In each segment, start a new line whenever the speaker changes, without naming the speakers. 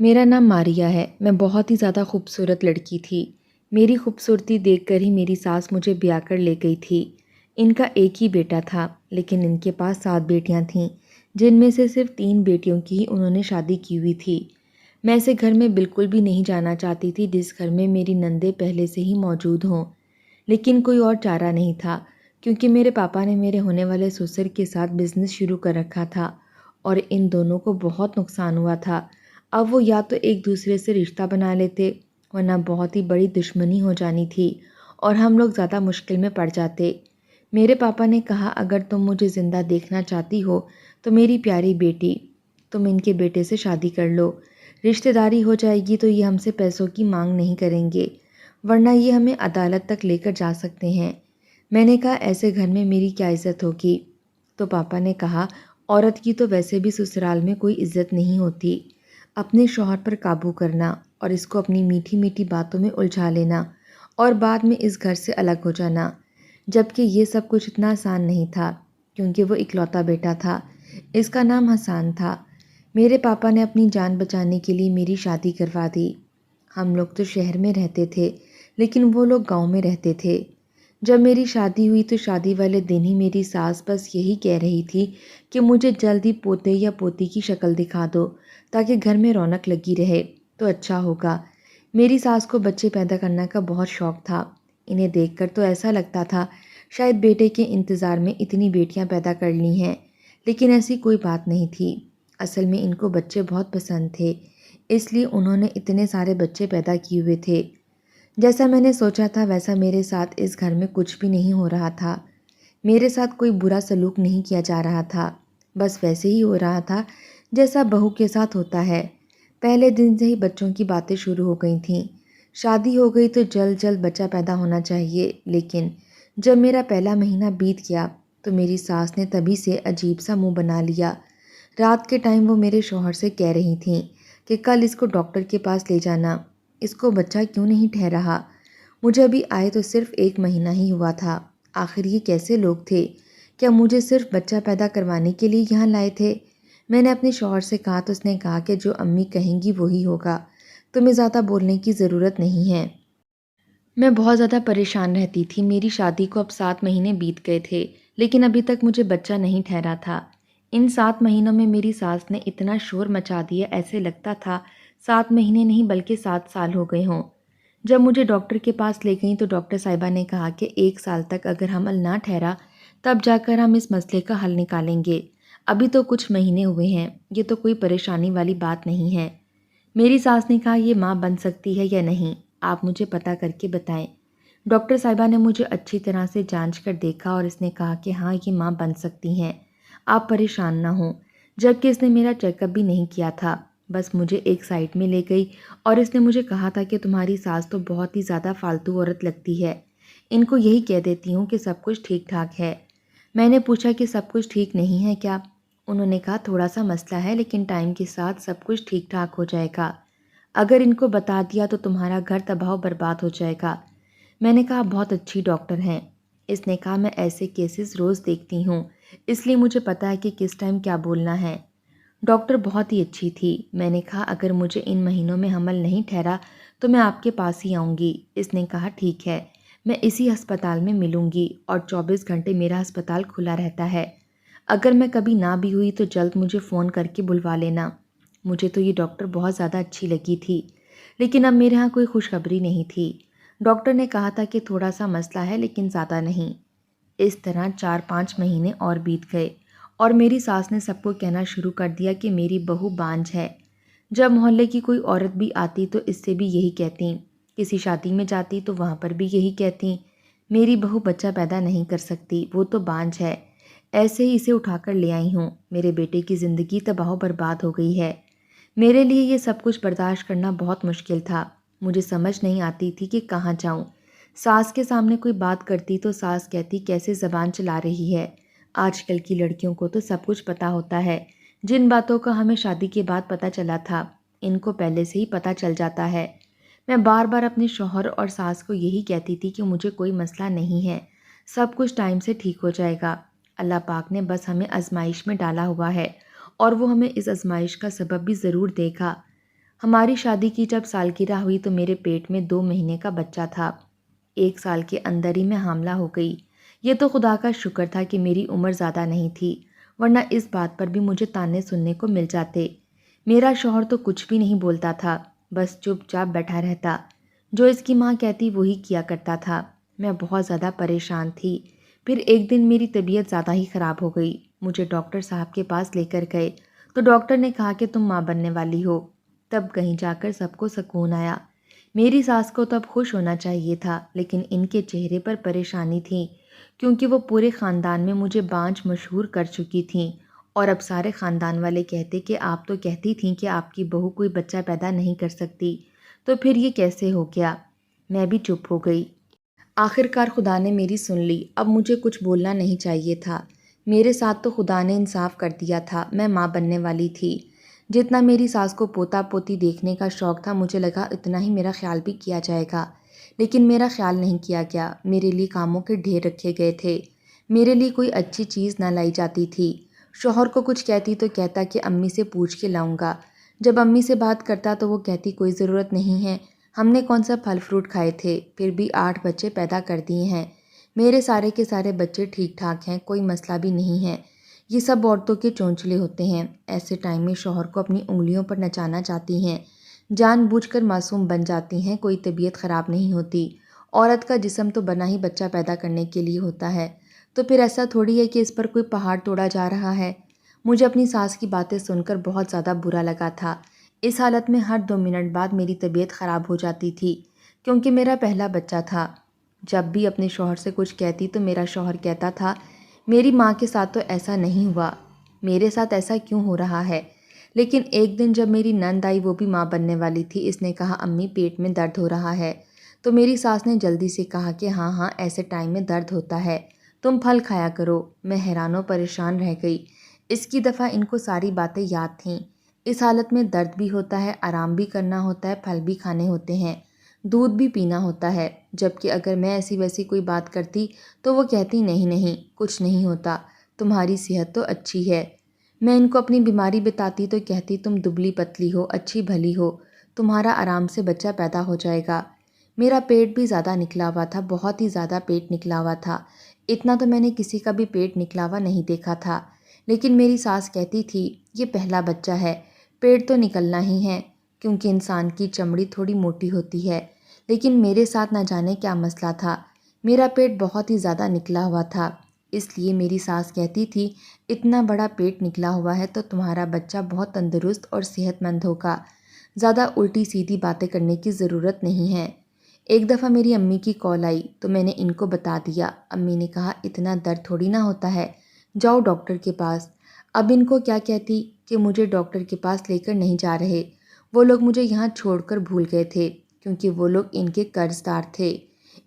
میرا نام ماریہ ہے۔ میں بہت ہی زیادہ خوبصورت لڑکی تھی۔ میری خوبصورتی دیکھ کر ہی میری ساس مجھے بیاہ کر لے گئی تھی۔ ان کا ایک ہی بیٹا تھا، لیکن ان کے پاس 7 بیٹیاں تھیں، جن میں سے صرف 3 بیٹیوں کی ہی انہوں نے شادی کی ہوئی تھی۔ میں ایسے گھر میں بالکل بھی نہیں جانا چاہتی تھی جس گھر میں میری نندیں پہلے سے ہی موجود ہوں، لیکن کوئی اور چارہ نہیں تھا، کیونکہ میرے پاپا نے میرے ہونے والے سسر کے ساتھ بزنس شروع کر رکھا تھا اور ان دونوں کو بہت نقصان ہوا تھا۔ اب وہ یا تو ایک دوسرے سے رشتہ بنا لیتے، ورنہ بہت ہی بڑی دشمنی ہو جانی تھی اور ہم لوگ زیادہ مشکل میں پڑ جاتے۔ میرے پاپا نے کہا، اگر تم مجھے زندہ دیکھنا چاہتی ہو تو میری پیاری بیٹی، تم ان کے بیٹے سے شادی کر لو۔ رشتہ داری ہو جائے گی تو یہ ہم سے پیسوں کی مانگ نہیں کریں گے، ورنہ یہ ہمیں عدالت تک لے کر جا سکتے ہیں۔ میں نے کہا، ایسے گھر میں میری کیا عزت ہوگی؟ تو پاپا نے کہا، عورت کی تو ویسے بھی سسرال میں کوئی عزت نہیں ہوتی۔ اپنے شوہر پر قابو کرنا اور اس کو اپنی میٹھی میٹھی باتوں میں الجھا لینا اور بعد میں اس گھر سے الگ ہو جانا، جبکہ یہ سب کچھ اتنا آسان نہیں تھا، کیونکہ وہ اکلوتا بیٹا تھا۔ اس کا نام حسان تھا۔ میرے پاپا نے اپنی جان بچانے کے لیے میری شادی کروا دی۔ ہم لوگ تو شہر میں رہتے تھے، لیکن وہ لوگ گاؤں میں رہتے تھے۔ جب میری شادی ہوئی تو شادی والے دن ہی میری ساس بس یہی کہہ رہی تھی کہ مجھے جلدی پوتے یا پوتی کی شکل دکھا دو تاکہ گھر میں رونق لگی رہے تو اچھا ہوگا۔ میری ساس کو بچے پیدا کرنے کا بہت شوق تھا۔ انہیں دیکھ کر تو ایسا لگتا تھا شاید بیٹے کے انتظار میں اتنی بیٹیاں پیدا کر لی ہیں، لیکن ایسی کوئی بات نہیں تھی۔ اصل میں ان کو بچے بہت پسند تھے، اس لیے انہوں نے اتنے سارے بچے پیدا کیے ہوئے تھے۔ جیسا میں نے سوچا تھا ویسا میرے ساتھ اس گھر میں کچھ بھی نہیں ہو رہا تھا۔ میرے ساتھ کوئی برا سلوک نہیں کیا جا رہا تھا، بس ویسے ہی ہو رہا تھا جیسا بہو کے ساتھ ہوتا ہے۔ پہلے دن سے ہی بچوں کی باتیں شروع ہو گئی تھیں۔ شادی ہو گئی تو جلد جلد بچہ پیدا ہونا چاہیے، لیکن جب میرا پہلا مہینہ بیت گیا تو میری ساس نے تبھی سے عجیب سا منہ بنا لیا۔ رات کے ٹائم وہ میرے شوہر سے کہہ رہی تھیں کہ کل اس کو ڈاکٹر کے پاس لے جانا، اس کو بچہ کیوں نہیں ٹھہر رہا؟ مجھے ابھی آئے تو صرف 1 مہینہ ہی ہوا تھا۔ آخر یہ کیسے لوگ تھے؟ کیا مجھے صرف بچہ پیدا کروانے کے لیے یہاں لائے تھے؟ میں نے اپنے شوہر سے کہا تو اس نے کہا کہ جو امی کہیں گی وہی ہوگا، تمہیں زیادہ بولنے کی ضرورت نہیں ہے۔ میں بہت زیادہ پریشان رہتی تھی۔ میری شادی کو اب 7 مہینے بیت گئے تھے، لیکن ابھی تک مجھے بچہ نہیں ٹھہرا تھا۔ ان 7 مہینوں میں میری ساس نے اتنا شور مچا دیا، ایسے لگتا تھا 7 مہینے نہیں بلکہ 7 سال ہو گئے ہوں۔ جب مجھے ڈاکٹر کے پاس لے گئیں تو ڈاکٹر صاحبہ نے کہا کہ 1 سال تک اگر حمل نہ ٹھہرا تب جا کر ہم اس مسئلے کا حل نکالیں گے، ابھی تو کچھ مہینے ہوئے ہیں، یہ تو کوئی پریشانی والی بات نہیں ہے۔ میری ساس نے کہا، یہ ماں بن سکتی ہے یا نہیں، آپ مجھے پتہ کر کے بتائیں۔ ڈاکٹر صاحبہ نے مجھے اچھی طرح سے جانچ کر دیکھا اور اس نے کہا کہ ہاں یہ ماں بن سکتی ہیں، آپ پریشان نہ ہوں، جبکہ اس نے میرا چیک اپ بھی نہیں کیا تھا، بس مجھے ایک سائٹ میں لے گئی اور اس نے مجھے کہا تھا کہ تمہاری ساس تو بہت ہی زیادہ فالتو عورت لگتی ہے، ان کو یہی کہہ دیتی ہوں کہ سب کچھ ٹھیک ٹھاک ہے۔ میں نے پوچھا کہ سب کچھ ٹھیک نہیں ہے کیا؟ انہوں نے کہا تھوڑا سا مسئلہ ہے، لیکن ٹائم کے ساتھ سب کچھ ٹھیک ٹھاک ہو جائے گا، اگر ان کو بتا دیا تو تمہارا گھر تباہ و برباد ہو جائے گا۔ میں نے کہا بہت اچھی ڈاکٹر ہیں۔ اس نے کہا میں ایسے کیسز روز دیکھتی ہوں، اس لیے مجھے پتا ہے کہ کس ٹائم کیا بولنا ہے۔ ڈاکٹر بہت ہی اچھی تھی۔ میں نے کہا اگر مجھے ان مہینوں میں حمل نہیں ٹھہرا تو میں آپ کے پاس ہی آؤں گی۔ اس نے کہا ٹھیک ہے، میں اسی ہسپتال میں ملوں گی اور 24 گھنٹے میرا ہسپتال کھلا رہتا ہے، اگر میں کبھی نہ بھی ہوئی تو جلد مجھے فون کر کے بلوا لینا۔ مجھے تو یہ ڈاکٹر بہت زیادہ اچھی لگی تھی، لیکن اب میرے ہاں کوئی خوشخبری نہیں تھی۔ ڈاکٹر نے کہا تھا کہ تھوڑا سا مسئلہ ہے لیکن زیادہ نہیں۔ اس طرح 4-5 مہینے اور بیت گئے اور میری ساس نے سب کو کہنا شروع کر دیا کہ میری بہو بانجھ ہے۔ جب محلے کی کوئی عورت بھی آتی تو اس سے بھی یہی کہتی، کسی شادی میں جاتی تو وہاں پر بھی یہی کہتی، میری بہو بچہ پیدا نہیں کر سکتی، وہ تو بانجھ ہے، ایسے ہی اسے اٹھا کر لے آئی ہوں، میرے بیٹے کی زندگی تباہ و برباد ہو گئی ہے۔ میرے لیے یہ سب کچھ برداشت کرنا بہت مشکل تھا، مجھے سمجھ نہیں آتی تھی کہ کہاں جاؤں۔ ساس کے سامنے کوئی بات کرتی تو ساس کہتی کیسے زبان چلا رہی ہے، آج کل کی لڑکیوں کو تو سب کچھ پتہ ہوتا ہے، جن باتوں کا ہمیں شادی کے بعد پتہ چلا تھا ان کو پہلے سے ہی پتہ چل جاتا ہے۔ میں بار بار اپنے شوہر اور ساس کو یہی کہتی تھی کہ مجھے کوئی مسئلہ نہیں ہے، سب کچھ ٹائم سے ٹھیک ہو جائے گا، اللہ پاک نے بس ہمیں آزمائش میں ڈالا ہوا ہے اور وہ ہمیں اس آزمائش کا سبب بھی ضرور دے گا۔ ہماری شادی کی جب سالگرہ ہوئی تو میرے پیٹ میں 2 مہینے کا بچہ تھا۔ 1 سال کے اندر ہی میں حاملہ ہو گئی۔ یہ تو خدا کا شکر تھا کہ میری عمر زیادہ نہیں تھی، ورنہ اس بات پر بھی مجھے طعنے سننے کو مل جاتے۔ میرا شوہر تو کچھ بھی نہیں بولتا تھا، بس چپ چاپ بیٹھا رہتا۔ جو اس کی ماں کہتی وہی کیا کرتا تھا۔ میں بہت زیادہ پریشان تھی۔ پھر ایک دن میری طبیعت زیادہ ہی خراب ہو گئی۔ مجھے ڈاکٹر صاحب کے پاس لے کر گئے تو ڈاکٹر نے کہا کہ تم ماں بننے والی ہو۔ تب کہیں جا کر سب کو سکون آیا۔ میری ساس کو تب خوش ہونا چاہیے تھا، لیکن ان کے چہرے پر پریشانی تھی، کیونکہ وہ پورے خاندان میں مجھے بانجھ مشہور کر چکی تھیں، اور اب سارے خاندان والے کہتے کہ آپ تو کہتی تھیں کہ آپ کی بہو کوئی بچہ پیدا نہیں کر سکتی، تو پھر یہ کیسے ہو گیا؟ میں بھی چپ ہو گئی۔ آخر کار خدا نے میری سن لی۔ اب مجھے کچھ بولنا نہیں چاہیے تھا۔ میرے ساتھ تو خدا نے انصاف کر دیا تھا۔ میں ماں بننے والی تھی۔ جتنا میری ساس کو پوتا پوتی دیکھنے کا شوق تھا، مجھے لگا اتنا ہی میرا خیال بھی کیا جائے گا، لیکن میرا خیال نہیں کیا گیا۔ میرے لیے کاموں کے ڈھیر رکھے گئے تھے۔ میرے لیے کوئی اچھی چیز نہ لائی جاتی تھی۔ شوہر کو کچھ کہتی تو کہتا کہ امی سے پوچھ کے لاؤں گا۔ جب امی سے بات کرتا تو وہ کہتی کوئی ضرورت نہیں ہے، ہم نے کون سا پھل فروٹ کھائے تھے، پھر بھی 8 بچے پیدا کر دیے ہیں۔ میرے سارے کے سارے بچے ٹھیک ٹھاک ہیں، کوئی مسئلہ بھی نہیں ہے۔ یہ سب عورتوں کے چونچلے ہوتے ہیں۔ ایسے ٹائم میں شوہر کو اپنی انگلیوں پر نچانا چاہتی ہیں، جان بوجھ کر معصوم بن جاتی ہیں۔ کوئی طبیعت خراب نہیں ہوتی۔ عورت کا جسم تو بنا ہی بچہ پیدا کرنے کے لیے ہوتا ہے، تو پھر ایسا تھوڑی ہے کہ اس پر کوئی پہاڑ توڑا جا رہا ہے۔ مجھے اپنی ساس کی باتیں سن کر بہت زیادہ برا لگا تھا۔ اس حالت میں ہر 2 منٹ بعد میری طبیعت خراب ہو جاتی تھی، کیونکہ میرا پہلا بچہ تھا۔ جب بھی اپنے شوہر سے کچھ کہتی تو میرا شوہر کہتا تھا میری ماں کے ساتھ تو ایسا نہیں ہوا، میرے ساتھ ایسا کیوں ہو رہا ہے؟ لیکن ایک دن جب میری نند آئی، وہ بھی ماں بننے والی تھی، اس نے کہا امی پیٹ میں درد ہو رہا ہے، تو میری ساس نے جلدی سے کہا کہ ہاں ہاں ایسے ٹائم میں درد ہوتا ہے، تم پھل کھایا کرو۔ میں حیران و پریشان رہ گئی۔ اس کی دفعہ ان کو ساری باتیں یاد تھیں۔ اس حالت میں درد بھی ہوتا ہے، آرام بھی کرنا ہوتا ہے، پھل بھی کھانے ہوتے ہیں، دودھ بھی پینا ہوتا ہے، جبکہ اگر میں ایسی ویسی کوئی بات کرتی تو وہ کہتی نہیں نہیں کچھ نہیں ہوتا، تمہاری صحت تو اچھی ہے۔ میں ان کو اپنی بیماری بتاتی تو کہتی تم دبلی پتلی ہو، اچھی بھلی ہو، تمہارا آرام سے بچہ پیدا ہو جائے گا۔ میرا پیٹ بھی زیادہ نکلا ہوا تھا، بہت ہی زیادہ پیٹ نکلا ہوا تھا۔ اتنا تو میں نے کسی کا بھی پیٹ نکلا ہوا نہیں دیکھا تھا، لیکن میری ساس کہتی تھی یہ پہلا بچہ ہے، پیٹ تو نکلنا ہی ہے، کیونکہ انسان کی چمڑی تھوڑی موٹی ہوتی ہے۔ لیکن میرے ساتھ نہ جانے کیا مسئلہ تھا، میرا پیٹ بہت ہی زیادہ نکلا ہوا تھا، اس لیے میری ساس کہتی تھی اتنا بڑا پیٹ نکلا ہوا ہے تو تمہارا بچہ بہت تندرست اور صحت مند ہوگا، زیادہ الٹی سیدھی باتیں کرنے کی ضرورت نہیں ہے۔ ایک دفعہ میری امی کی کال آئی تو میں نے ان کو بتا دیا۔ امی نے کہا اتنا درد تھوڑی نہ ہوتا ہے، جاؤ ڈاکٹر کے پاس۔ اب ان کو کیا کہتی کہ مجھے ڈاکٹر کے پاس لے کر نہیں جا رہے، وہ لوگ مجھے یہاں چھوڑ کر بھول گئے تھے، کیونکہ وہ لوگ ان کے قرض دار تھے،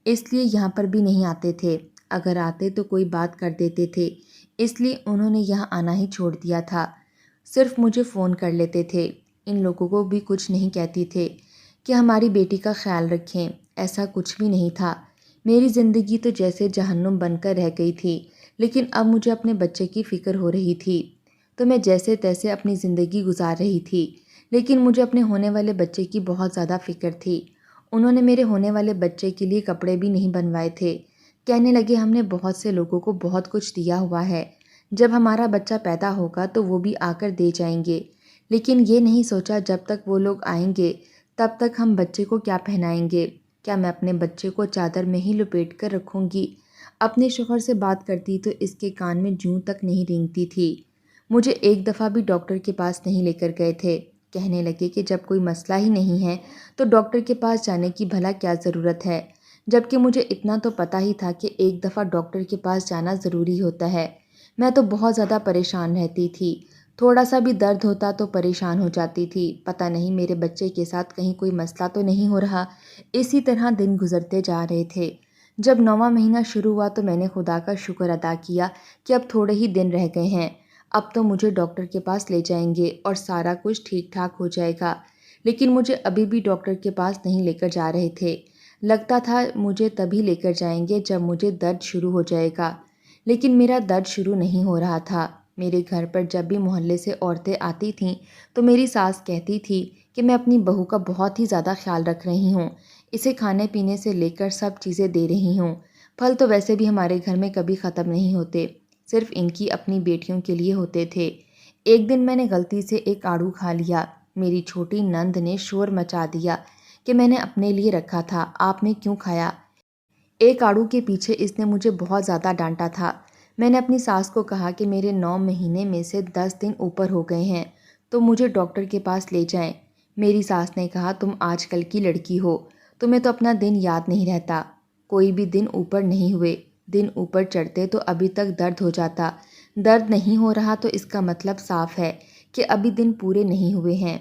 اس لیے یہاں پر بھی نہیں آتے تھے، اگر آتے تو کوئی بات کر دیتے تھے، اس لیے انہوں نے یہاں آنا ہی چھوڑ دیا تھا، صرف مجھے فون کر لیتے تھے۔ ان لوگوں کو بھی کچھ نہیں کہتی تھے کہ ہماری بیٹی کا خیال رکھیں، ایسا کچھ بھی نہیں تھا۔ میری زندگی تو جیسے جہنم بن کر رہ گئی تھی، لیکن اب مجھے اپنے بچے کی فکر ہو رہی تھی، تو میں جیسے تیسے اپنی زندگی گزار رہی تھی، لیکن مجھے اپنے ہونے والے بچے کی بہت زیادہ فکر تھی۔ انہوں نے میرے ہونے والے بچے کے لیے کپڑے بھی نہیں بنوائے تھے، کہنے لگے ہم نے بہت سے لوگوں کو بہت کچھ دیا ہوا ہے، جب ہمارا بچہ پیدا ہوگا تو وہ بھی آ کر دے جائیں گے، لیکن یہ نہیں سوچا جب تک وہ لوگ آئیں گے تب تک ہم بچے کو کیا پہنائیں گے، کیا میں اپنے بچے کو چادر میں ہی لپیٹ کر رکھوں گی؟ اپنے شوہر سے بات کرتی تو اس کے کان میں جوں تک نہیں رینگتی تھی۔ مجھے ایک دفعہ بھی ڈاکٹر کے پاس نہیں لے کر گئے تھے، کہنے لگے کہ جب کوئی مسئلہ ہی نہیں ہے تو ڈاکٹر کے پاس جانے کی بھلا کیا ضرورت ہے، جبکہ مجھے اتنا تو پتہ ہی تھا کہ ایک دفعہ ڈاکٹر کے پاس جانا ضروری ہوتا ہے۔ میں تو بہت زیادہ پریشان رہتی تھی، تھوڑا سا بھی درد ہوتا تو پریشان ہو جاتی تھی، پتہ نہیں میرے بچے کے ساتھ کہیں کوئی مسئلہ تو نہیں ہو رہا۔ اسی طرح دن گزرتے جا رہے تھے۔ جب 9واں مہینہ شروع ہوا تو میں نے خدا کا شکر ادا کیا کہ اب تھوڑے ہی دن رہ گئے ہیں، اب تو مجھے ڈاکٹر کے پاس لے جائیں گے اور سارا کچھ ٹھیک ٹھاک ہو جائے گا، لیکن مجھے ابھی بھی ڈاکٹر کے پاس نہیں لے کر جا رہے تھے۔ لگتا تھا مجھے تبھی لے کر جائیں گے جب مجھے درد شروع ہو جائے گا، لیکن میرا درد شروع نہیں ہو رہا تھا۔ میرے گھر پر جب بھی محلے سے عورتیں آتی تھیں تو میری ساس کہتی تھی کہ میں اپنی بہو کا بہت ہی زیادہ خیال رکھ رہی ہوں، اسے کھانے پینے سے لے کر سب چیزیں دے رہی ہوں۔ پھل تو ویسے بھی ہمارے گھر میں کبھی ختم نہیں ہوتے، صرف ان کی اپنی بیٹیوں کے لیے ہوتے تھے۔ ایک دن میں نے غلطی سے ایک آڑو کھا لیا۔ میری چھوٹی نند نے شور مچا دیا کہ میں نے اپنے لیے رکھا تھا، آپ نے کیوں کھایا؟ ایک آڑو کے پیچھے اس نے مجھے بہت زیادہ ڈانٹا تھا۔ میں نے اپنی ساس کو کہا کہ میرے 9 مہینے میں سے 10 دن اوپر ہو گئے ہیں تو مجھے ڈاکٹر کے پاس لے جائیں۔ میری ساس نے کہا تم آج کل کی لڑکی ہو، تمہیں تو اپنا دن یاد نہیں رہتا۔ کوئی بھی دن اوپر نہیں ہوئے، دن اوپر چڑھتے تو ابھی تک درد ہو جاتا، درد نہیں ہو رہا تو اس کا مطلب صاف ہے کہ ابھی دن پورے نہیں ہوئے ہیں۔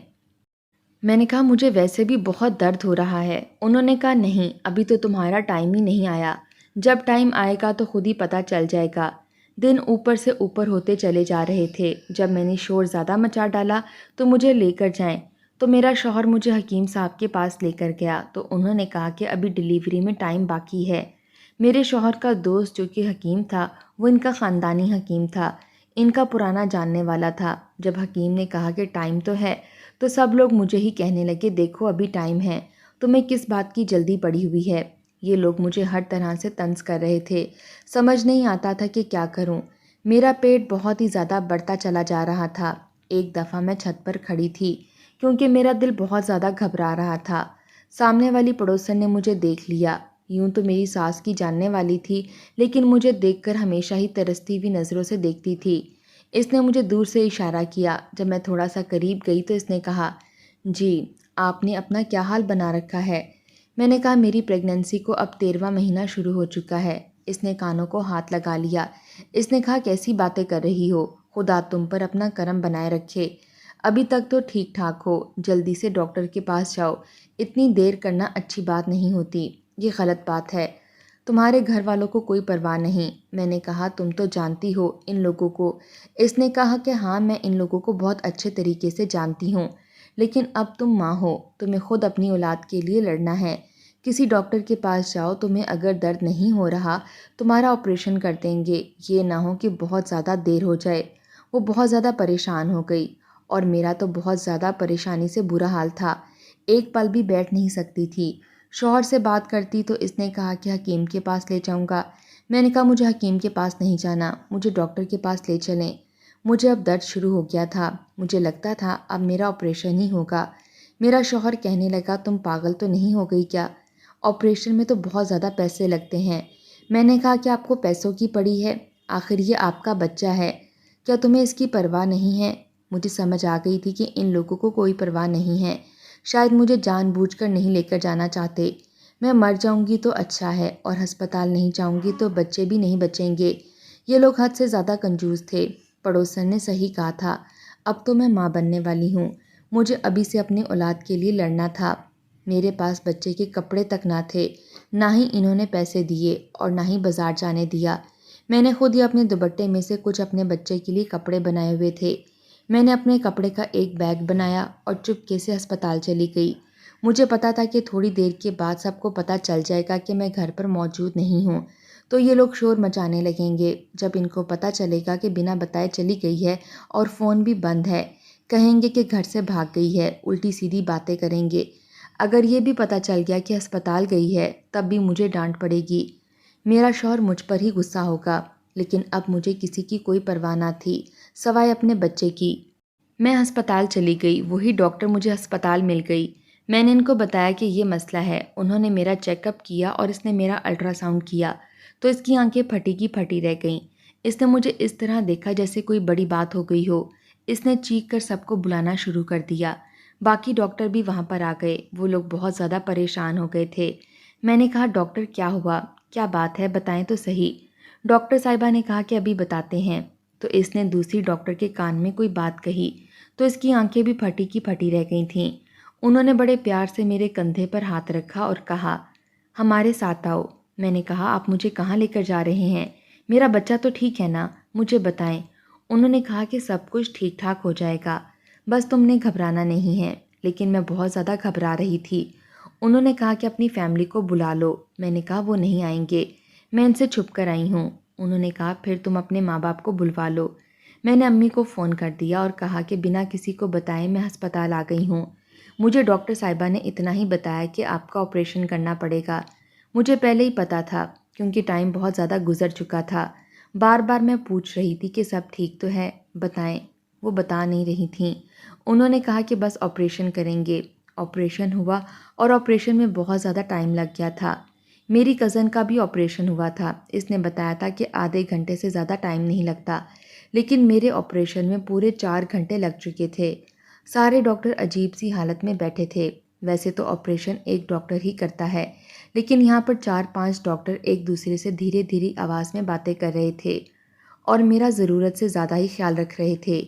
میں نے کہا مجھے ویسے بھی بہت درد ہو رہا ہے۔ انہوں نے کہا نہیں، ابھی تو تمہارا ٹائم ہی نہیں آیا، جب ٹائم آئے گا تو خود ہی پتہ چل جائے گا۔ دن اوپر سے اوپر ہوتے چلے جا رہے تھے۔ جب میں نے شور زیادہ مچا ڈالا تو مجھے لے کر جائیں، تو میرا شوہر مجھے حکیم صاحب کے پاس لے کر گیا تو انہوں نے کہا کہ ابھی ڈیلیوری میں ٹائم باقی ہے۔ میرے شوہر کا دوست جو کہ حکیم تھا، وہ ان کا خاندانی حکیم تھا، ان کا پرانا جاننے والا تھا۔ جب حکیم نے کہا کہ ٹائم تو ہے تو سب لوگ مجھے ہی کہنے لگے دیکھو ابھی ٹائم ہے، تمہیں کس بات کی جلدی پڑی ہوئی ہے؟ یہ لوگ مجھے ہر طرح سے طنز کر رہے تھے، سمجھ نہیں آتا تھا کہ کیا کروں۔ میرا پیٹ بہت ہی زیادہ بڑھتا چلا جا رہا تھا۔ ایک دفعہ میں چھت پر کھڑی تھی کیونکہ میرا دل بہت زیادہ گھبرا رہا تھا۔ سامنے والی پڑوسن نے مجھے دیکھ لیا۔ یوں تو میری ساس کی جاننے والی تھی، لیکن مجھے دیکھ کر ہمیشہ ہی ترستی ہوئی نظروں سے دیکھتی تھی۔ اس نے مجھے دور سے اشارہ کیا۔ جب میں تھوڑا سا قریب گئی تو اس نے کہا جی آپ نے اپنا کیا حال بنا رکھا ہے؟ میں نے کہا میری پریگننسی کو اب 13واں مہینہ شروع ہو چکا ہے۔ اس نے کانوں کو ہاتھ لگا لیا۔ اس نے کہا کیسی باتیں کر رہی ہو، خدا تم پر اپنا کرم بنائے رکھے، ابھی تک تو ٹھیک ٹھاک ہو، جلدی سے ڈاکٹر کے پاس جاؤ، اتنی دیر کرنا اچھی بات نہیں ہوتی، یہ غلط بات ہے، تمہارے گھر والوں کو کوئی پرواہ نہیں۔ میں نے کہا تم تو جانتی ہو ان لوگوں کو۔ اس نے کہا کہ ہاں میں ان لوگوں کو بہت اچھے طریقے سے جانتی ہوں، لیکن اب تم ماں ہو، تمہیں خود اپنی اولاد کے لیے لڑنا ہے۔ کسی ڈاکٹر کے پاس جاؤ، تمہیں اگر درد نہیں ہو رہا تمہارا آپریشن کر دیں گے، یہ نہ ہو کہ بہت زیادہ دیر ہو جائے۔ وہ بہت زیادہ پریشان ہو گئی اور میرا تو بہت زیادہ پریشانی سے برا حال تھا، ایک پل بھی بیٹھ نہیں سکتی تھی۔ شوہر سے بات کرتی تو اس نے کہا کہ حکیم کے پاس لے جاؤں گا۔ میں نے کہا مجھے حکیم کے پاس نہیں جانا، مجھے ڈاکٹر کے پاس لے چلیں۔ مجھے اب درد شروع ہو گیا تھا، مجھے لگتا تھا اب میرا آپریشن ہی ہوگا۔ میرا شوہر کہنے لگا تم پاگل تو نہیں ہو گئی کیا؟ آپریشن میں تو بہت زیادہ پیسے لگتے ہیں۔ میں نے کہا کہ آپ کو پیسوں کی پڑی ہے، آخر یہ آپ کا بچہ ہے، کیا تمہیں اس کی پرواہ نہیں ہے؟ مجھے سمجھ آ گئی تھی کہ ان لوگوں کو کوئی پرواہ نہیں ہے، شاید مجھے جان بوجھ کر نہیں لے کر جانا چاہتے۔ میں مر جاؤں گی تو اچھا ہے، اور ہسپتال نہیں جاؤں گی تو بچے بھی نہیں بچیں گے۔ یہ لوگ حد سے زیادہ کنجوس تھے۔ پڑوسن نے صحیح کہا تھا، اب تو میں ماں بننے والی ہوں، مجھے ابھی سے اپنے اولاد کے لیے لڑنا تھا۔ میرے پاس بچے کے کپڑے تک نہ تھے، نہ ہی انہوں نے پیسے دیے اور نہ ہی بازار جانے دیا۔ میں نے خود ہی اپنے دوپٹے میں سے کچھ اپنے بچے کے لیے کپڑے بنائے ہوئے تھے۔ میں نے اپنے کپڑے کا ایک بیگ بنایا اور چپکے سے ہسپتال چلی گئی۔ مجھے پتا تھا کہ تھوڑی دیر کے بعد سب کو پتہ چل جائے گا کہ میں گھر پر موجود نہیں ہوں، تو یہ لوگ شور مچانے لگیں گے۔ جب ان کو پتہ چلے گا کہ بنا بتائے چلی گئی ہے اور فون بھی بند ہے، کہیں گے کہ گھر سے بھاگ گئی ہے، الٹی سیدھی باتیں کریں گے۔ اگر یہ بھی پتہ چل گیا کہ ہسپتال گئی ہے تب بھی مجھے ڈانٹ پڑے گی، میرا شوہر مجھ پر ہی غصہ ہوگا۔ لیکن اب مجھے کسی کی کوئی پرواہ نہ تھی سوائے اپنے بچے کی۔ میں ہسپتال چلی گئی، وہی ڈاکٹر مجھے ہسپتال مل گئی۔ میں نے ان کو بتایا کہ یہ مسئلہ ہے، انہوں نے میرا چیک اپ کیا اور اس نے میرا الٹرا ساؤنڈ کیا تو اس کی آنکھیں پھٹی کی پھٹی رہ گئیں۔ اس نے مجھے اس طرح دیکھا جیسے کوئی بڑی بات ہو گئی ہو۔ اس نے چیخ کر سب کو بلانا شروع کر دیا۔ باقی ڈاکٹر بھی وہاں پر آ گئے، وہ لوگ بہت زیادہ پریشان ہو گئے تھے۔ میں نے کہا ڈاکٹر کیا ہوا، کیا بات ہے، بتائیں تو صحیح۔ ڈاکٹر صاحبہ نے کہا کہ ابھی بتاتے ہیں۔ تو اس نے دوسری ڈاکٹر کے کان میں کوئی بات کہی تو اس کی آنکھیں بھی پھٹی کی پھٹی رہ گئی تھیں۔ انہوں نے بڑے پیار سے میرے کندھے پر ہاتھ رکھا اور کہا ہمارے ساتھ آؤ۔ میں نے کہا آپ مجھے کہاں لے کر جا رہے ہیں؟ میرا بچہ تو ٹھیک ہے نا، مجھے بتائیں۔ انہوں نے کہا کہ سب کچھ ٹھیک ٹھاک ہو جائے گا، بس تم نے گھبرانا نہیں ہے۔ لیکن میں بہت زیادہ گھبرا رہی تھی۔ انہوں نے کہا کہ اپنی فیملی کو بلا لو۔ میں نے کہا وہ نہیں آئیں گے، میں ان سے چھپ کر آئی ہوں۔ انہوں نے کہا پھر تم اپنے ماں باپ کو بلوا لو۔ میں نے امی کو فون کر دیا اور کہا کہ بنا کسی کو بتائے میں ہسپتال آ گئی ہوں، مجھے ڈاکٹر صاحبہ نے اتنا ہی بتایا کہ آپ کا آپریشن کرنا پڑے گا۔ مجھے پہلے ہی پتہ تھا کیونکہ ٹائم بہت زیادہ گزر چکا تھا۔ بار بار میں پوچھ رہی تھی کہ سب ٹھیک تو ہے، بتائیں۔ وہ بتا نہیں رہی تھیں۔ انہوں نے کہا کہ بس آپریشن کریں گے۔ آپریشن ہوا اور آپریشن میں بہت زیادہ ٹائم لگ گیا تھا۔ میری کزن کا بھی آپریشن ہوا تھا۔ اس نے بتایا تھا کہ آدھے گھنٹے سے زیادہ ٹائم نہیں لگتا، لیکن میرے آپریشن میں پورے 4 گھنٹے لگ چکے تھے۔ سارے ڈاکٹر عجیب سی حالت میں بیٹھے تھے۔ ویسے تو آپریشن ایک ڈاکٹر ہی کرتا ہے، لیکن یہاں پر 4-5 ڈاکٹر ایک دوسرے سے دھیرے دھیرے آواز میں باتیں کر رہے تھے اور میرا ضرورت سے زیادہ ہی خیال رکھ رہے تھے۔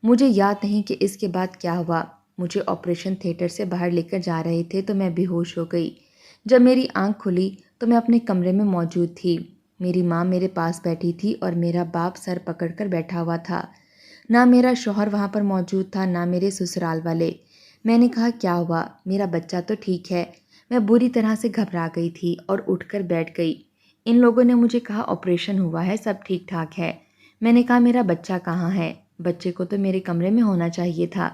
مجھے یاد نہیں کہ اس کے بعد کیا ہوا۔ مجھے آپریشن تھیٹر سے باہر لے کر جا رہے تھے تو میں بے ہوش ہو گئی۔ جب میری آنکھ کھلی تو میں اپنے کمرے میں موجود تھی۔ میری ماں میرے پاس بیٹھی تھی اور میرا باپ سر پکڑ کر بیٹھا ہوا تھا۔ نہ میرا شوہر وہاں پر موجود تھا، نہ میرے سسرال والے۔ میں نے کہا کیا ہوا؟ میرا بچہ تو ٹھیک ہے۔ میں بری طرح سے گھبرا گئی تھی اور اٹھ کر بیٹھ گئی۔ ان لوگوں نے مجھے کہا آپریشن ہوا ہے، سب ٹھیک ٹھاک ہے۔ میں نے کہا میرا بچہ کہاں ہے؟ بچے کو تو میرے کمرے میں ہونا چاہیے تھا،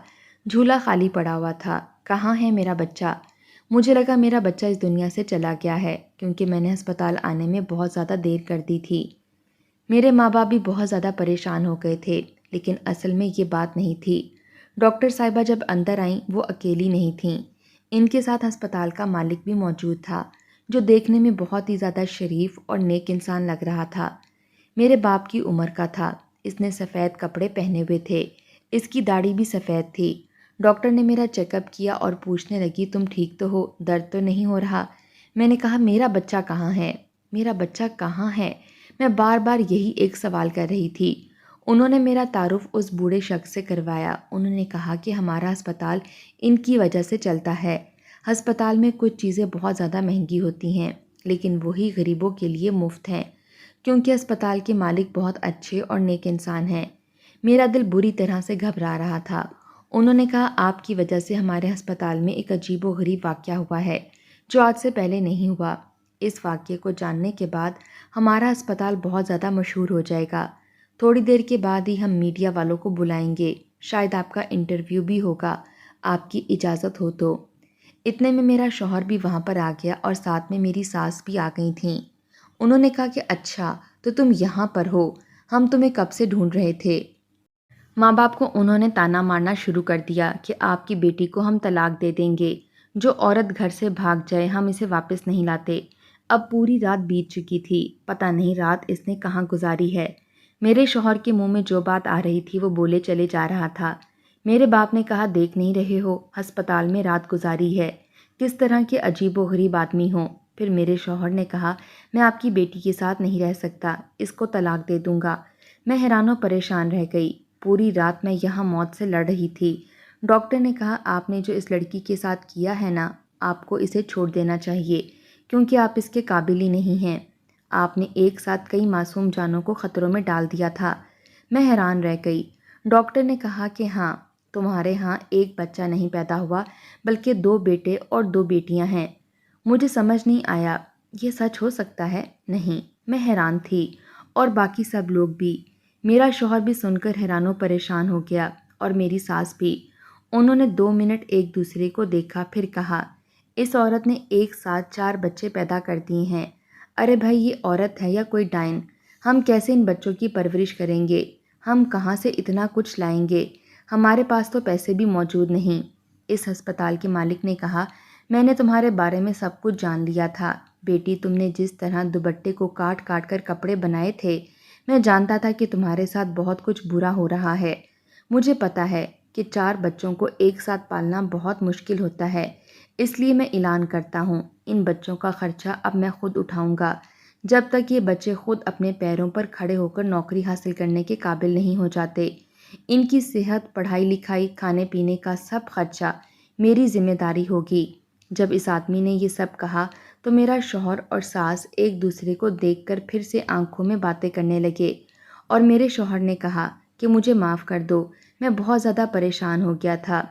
جھولا خالی پڑا ہوا تھا۔ کہاں ہے میرا بچہ؟ مجھے لگا میرا بچہ اس دنیا سے چلا گیا ہے، کیونکہ میں نے ہسپتال آنے میں بہت زیادہ دیر کر دی تھی۔ میرے ماں باپ بھی بہت زیادہ پریشان ہو گئے تھے، لیکن اصل میں یہ بات نہیں تھی۔ ڈاکٹر صاحبہ جب اندر آئیں وہ اکیلی نہیں تھیں۔ ان کے ساتھ ہسپتال کا مالک بھی موجود تھا، جو دیکھنے میں بہت ہی زیادہ شریف اور نیک انسان لگ رہا تھا۔ میرے باپ کی عمر کا تھا۔ اس نے سفید کپڑے پہنے ہوئے تھے، اس کی داڑھی بھی سفید تھی۔ ڈاکٹر نے میرا چیک اپ کیا اور پوچھنے لگی تم ٹھیک تو ہو، درد تو نہیں ہو رہا؟ میں نے کہا میرا بچہ کہاں ہے؟ میرا بچہ کہاں ہے؟ میں بار بار یہی ایک سوال کر رہی تھی۔ انہوں نے میرا تعارف اس بوڑھے شخص سے کروایا۔ انہوں نے کہا کہ ہمارا ہسپتال ان کی وجہ سے چلتا ہے۔ ہسپتال میں کچھ چیزیں بہت زیادہ مہنگی ہوتی ہیں، لیکن وہی غریبوں کے لیے مفت ہیں، کیونکہ ہسپتال کے مالک بہت اچھے اور نیک انسان ہیں۔ میرا دل بری طرح سے گھبرا رہا تھا۔ انہوں نے کہا آپ کی وجہ سے ہمارے ہسپتال میں ایک عجیب و غریب واقعہ ہوا ہے، جو آج سے پہلے نہیں ہوا۔ اس واقعے کو جاننے کے بعد ہمارا ہسپتال بہت زیادہ مشہور ہو جائے گا۔ تھوڑی دیر کے بعد ہی ہم میڈیا والوں کو بلائیں گے، شاید آپ کا انٹرویو بھی ہوگا، آپ کی اجازت ہو تو۔ اتنے میں میرا شوہر بھی وہاں پر آ گیا اور ساتھ میں میری ساس بھی آ گئی تھیں۔ انہوں نے کہا کہ اچھا تو تم یہاں پر ہو، ہم تمہیں کب سے ڈھونڈ رہے تھے۔ ماں باپ کو انہوں نے تانا مارنا شروع کر دیا کہ آپ کی بیٹی کو ہم طلاق دے دیں گے۔ جو عورت گھر سے بھاگ جائے ہم اسے واپس نہیں لاتے۔ اب پوری رات بیت چکی تھی، پتہ نہیں رات اس نے کہاں گزاری ہے۔ میرے شوہر کے منہ میں جو بات آ رہی تھی وہ بولے چلے جا رہا تھا۔ میرے باپ نے کہا دیکھ نہیں رہے ہو ہسپتال میں رات گزاری ہے، کس طرح کے عجیب و غریب آدمی ہوں۔ پھر میرے شوہر نے کہا میں آپ کی بیٹی کے ساتھ نہیں رہ سکتا، اس کو طلاق دے دوں گا۔ میں حیران و پریشان رہ گئی۔ پوری رات میں یہاں موت سے لڑ رہی تھی۔ ڈاکٹر نے کہا آپ نے جو اس لڑکی کے ساتھ کیا ہے نا، آپ کو اسے چھوڑ دینا چاہیے، کیونکہ آپ اس کے قابل ہی نہیں ہیں۔ آپ نے ایک ساتھ کئی معصوم جانوں کو خطروں میں ڈال دیا تھا۔ میں حیران رہ گئی۔ ڈاکٹر نے کہا کہ ہاں، تمہارے ہاں ایک بچہ نہیں پیدا ہوا بلکہ 2 بیٹے اور 2 بیٹیاں ہیں۔ مجھے سمجھ نہیں آیا یہ سچ ہو سکتا ہے؟ نہیں، میں حیران تھی اور باقی سب لوگ بھی۔ میرا شوہر بھی سن کر حیران و پریشان ہو گیا اور میری ساس بھی۔ انہوں نے 2 منٹ ایک دوسرے کو دیکھا، پھر کہا اس عورت نے ایک ساتھ 4 بچے پیدا کر دیے ہیں۔ ارے بھائی یہ عورت ہے یا کوئی ڈائن؟ ہم کیسے ان بچوں کی پرورش کریں گے؟ ہم کہاں سے اتنا کچھ لائیں گے؟ ہمارے پاس تو پیسے بھی موجود نہیں۔ اس ہسپتال کے مالک نے کہا میں نے تمہارے بارے میں سب کچھ جان لیا تھا بیٹی، تم نے جس طرح دوپٹے کو کاٹ کاٹ کر کپڑے بنائے تھے، میں جانتا تھا کہ تمہارے ساتھ بہت کچھ برا ہو رہا ہے۔ مجھے پتا ہے کہ 4 بچوں کو ایک ساتھ پالنا بہت مشکل ہوتا ہے، اس لیے میں اعلان کرتا ہوں ان بچوں کا خرچہ اب میں خود اٹھاؤں گا، جب تک یہ بچے خود اپنے پیروں پر کھڑے ہو کر نوکری حاصل کرنے کے قابل نہیں ہو جاتے۔ ان کی صحت، پڑھائی لکھائی، کھانے پینے کا سب خرچہ میری ذمہ داری ہوگی۔ جب اس آدمی نے یہ سب کہا تو میرا شوہر اور ساس ایک دوسرے کو دیکھ کر پھر سے آنکھوں میں باتیں کرنے لگے اور میرے شوہر نے کہا کہ مجھے معاف کر دو، میں بہت زیادہ پریشان ہو گیا تھا۔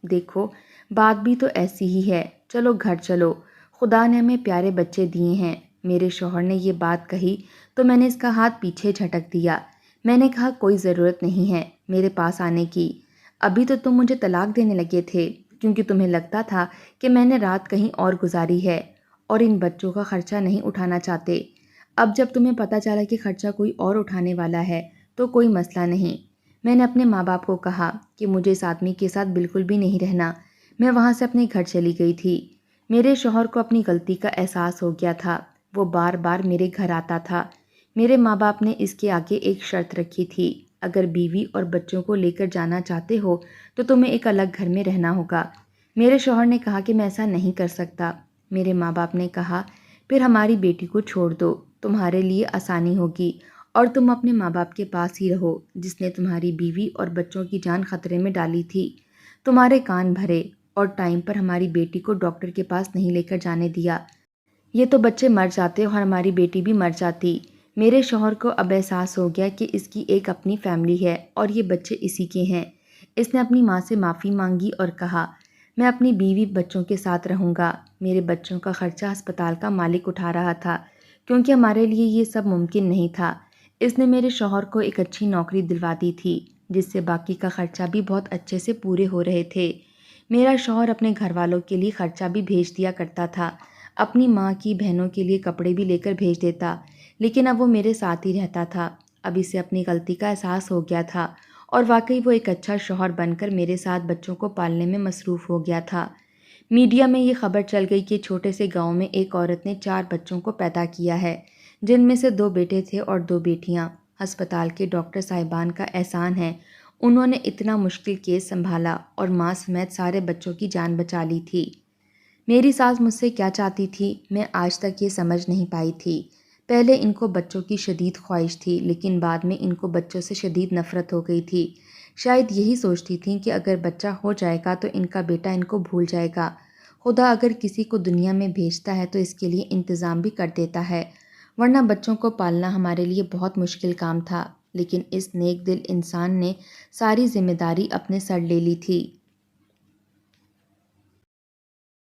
دیکھو بات بھی تو ایسی ہی ہے، چلو گھر چلو، خدا نے ہمیں پیارے بچے دیے ہیں۔ میرے شوہر نے یہ بات کہی تو میں نے اس کا ہاتھ پیچھے جھٹک دیا۔ میں نے کہا کوئی ضرورت نہیں ہے میرے پاس آنے کی، ابھی تو تم مجھے طلاق دینے لگے تھے، کیونکہ تمہیں لگتا تھا کہ میں نے رات کہیں اور گزاری ہے اور ان بچوں کا خرچہ نہیں اٹھانا چاہتے۔ اب جب تمہیں پتہ چلا کہ خرچہ کوئی اور اٹھانے والا ہے تو کوئی مسئلہ نہیں۔ میں نے اپنے ماں باپ کو کہا کہ مجھے اس آدمی کے ساتھ بالکل بھی نہیں رہنا۔ میں وہاں سے اپنے گھر چلی گئی تھی۔ میرے شوہر کو اپنی غلطی کا احساس ہو گیا تھا۔ وہ بار بار میرے گھر آتا تھا۔ میرے ماں باپ نے اس کے آگے ایک شرط رکھی تھی، اگر بیوی اور بچوں کو لے کر جانا چاہتے ہو تو تمہیں ایک الگ گھر میں رہنا ہوگا۔ میرے شوہر نے کہا کہ میں ایسا نہیں کر سکتا۔ میرے ماں باپ نے کہا پھر ہماری بیٹی کو چھوڑ دو، تمہارے لیے آسانی ہوگی اور تم اپنے ماں باپ کے پاس ہی رہو جس نے تمہاری بیوی اور بچوں کی جان خطرے میں ڈالی تھی، تمہارے کان بھرے اور ٹائم پر ہماری بیٹی کو ڈاکٹر کے پاس نہیں لے کر جانے دیا۔ یہ تو بچے مر جاتے اور ہماری بیٹی بھی مر جاتی۔ میرے شوہر کو اب احساس ہو گیا کہ اس کی ایک اپنی فیملی ہے اور یہ بچے اسی کے ہیں۔ اس نے اپنی ماں سے معافی مانگی اور کہا میں اپنی بیوی بچوں کے ساتھ رہوں گا۔ میرے بچوں کا خرچہ ہسپتال کا مالک اٹھا رہا تھا کیونکہ ہمارے لیے یہ سب ممکن نہیں تھا۔ اس نے میرے شوہر کو ایک اچھی نوکری دلوا دی تھی جس سے باقی کا خرچہ بھی بہت اچھے سے پورے ہو رہے تھے۔ میرا شوہر اپنے گھر والوں کے لیے خرچہ بھی بھیج دیا کرتا تھا، اپنی ماں کی بہنوں کے لیے کپڑے بھی لے کر بھیج دیتا، لیکن اب وہ میرے ساتھ ہی رہتا تھا۔ اب اسے اپنی غلطی کا احساس ہو گیا تھا اور واقعی وہ ایک اچھا شوہر بن کر میرے ساتھ بچوں کو پالنے میں مصروف ہو گیا تھا۔ میڈیا میں یہ خبر چل گئی کہ چھوٹے سے گاؤں میں ایک عورت نے 4 بچوں کو پیدا کیا ہے، جن میں سے 2 بیٹے تھے اور 2 بیٹیاں۔ ہسپتال کے ڈاکٹر صاحبان کا احسان ہے، انہوں نے اتنا مشکل کیس سنبھالا اور ماں سمیت سارے بچوں کی جان بچا لی تھی۔ میری ساس مجھ سے کیا چاہتی تھی میں آج تک یہ سمجھ نہیں پائی تھی۔ پہلے ان کو بچوں کی شدید خواہش تھی، لیکن بعد میں ان کو بچوں سے شدید نفرت ہو گئی تھی۔ شاید یہی سوچتی تھیں کہ اگر بچہ ہو جائے گا تو ان کا بیٹا ان کو بھول جائے گا۔ خدا اگر کسی کو دنیا میں بھیجتا ہے تو اس کے لیے انتظام بھی کر دیتا ہے، ورنہ بچوں کو پالنا ہمارے لیے بہت مشکل کام تھا، لیکن اس نیک دل انسان نے ساری ذمہ داری اپنے سر لے لی تھی۔